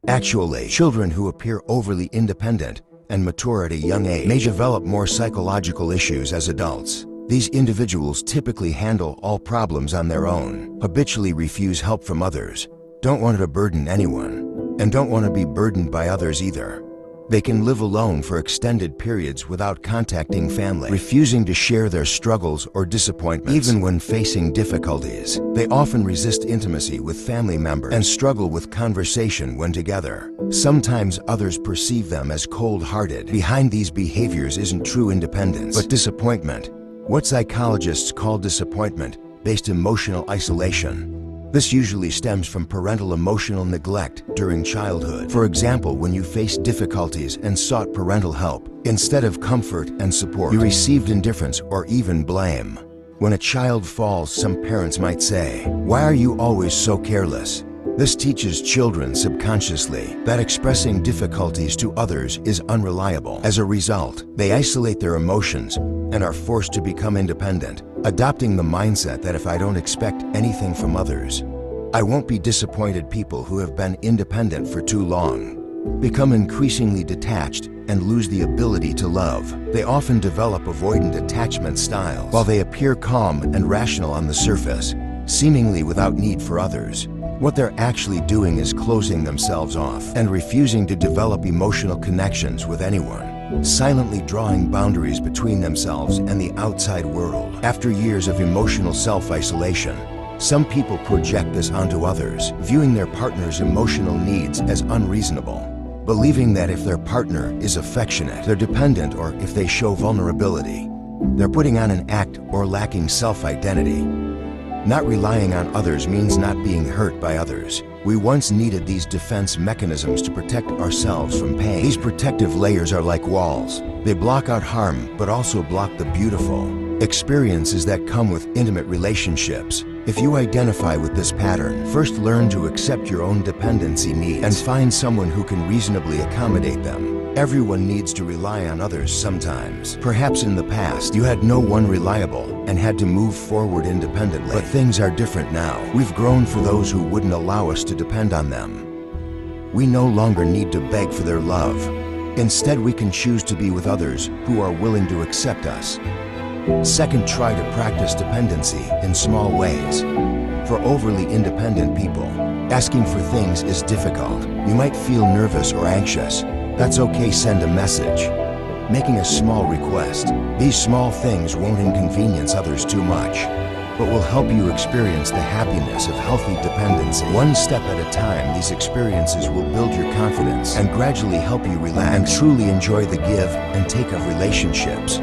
Actually, children who appear overly independent and mature at a young age may develop more psychological issues as adults. These individuals typically handle all problems on their own, habitually refuse help from others, don't want to burden anyone, and don't want to be burdened by others either. They can live alone for extended periods without contacting family, refusing to share their struggles or disappointments. Even when facing difficulties, they often resist intimacy with family members and struggle with conversation when together. Sometimes others perceive them as cold-hearted. Behind these behaviors isn't true independence, but disappointment. What psychologists call disappointment-based emotional isolation. This usually stems from parental emotional neglect during childhood. For example, when you faced difficulties and sought parental help, instead of comfort and support, you received indifference or even blame. When a child falls, some parents might say, "Why are you always so careless?" This teaches children subconsciously that expressing difficulties to others is unreliable. As a result, they isolate their emotions and are forced to become independent, adopting the mindset that if I don't expect anything from others, I won't be disappointed. People who have been independent for too long become increasingly detached and lose the ability to love. They often develop avoidant attachment styles. While they appear calm and rational on the surface, seemingly without need for others, what they're actually doing is closing themselves off and refusing to develop emotional connections with anyone, silently drawing boundaries between themselves and the outside world. After years of emotional self-isolation, some people project this onto others, viewing their partner's emotional needs as unreasonable, believing that if their partner is affectionate, they're dependent, or if they show vulnerability, they're putting on an act or lacking self-identity. Not relying on others means not being hurt by others. We once needed these defense mechanisms to protect ourselves from pain. These protective layers are like walls. They block out harm, but also block the beautiful experiences that come with intimate relationships. If you identify with this pattern, first learn to accept your own dependency needs and find someone who can reasonably accommodate them. Everyone needs to rely on others sometimes. Perhaps in the past, you had no one reliable and had to move forward independently. But things are different now. We've grown for those who wouldn't allow us to depend on them. We no longer need to beg for their love. Instead, we can choose to be with others who are willing to accept us. Second, try to practice dependency in small ways. For overly independent people, asking for things is difficult. You might feel nervous or anxious. That's okay. Send a message, making a small request. These small things won't inconvenience others too much, but will help you experience the happiness of healthy dependency. One step at a time, these experiences will build your confidence and gradually help you relax and truly enjoy the give and take of relationships.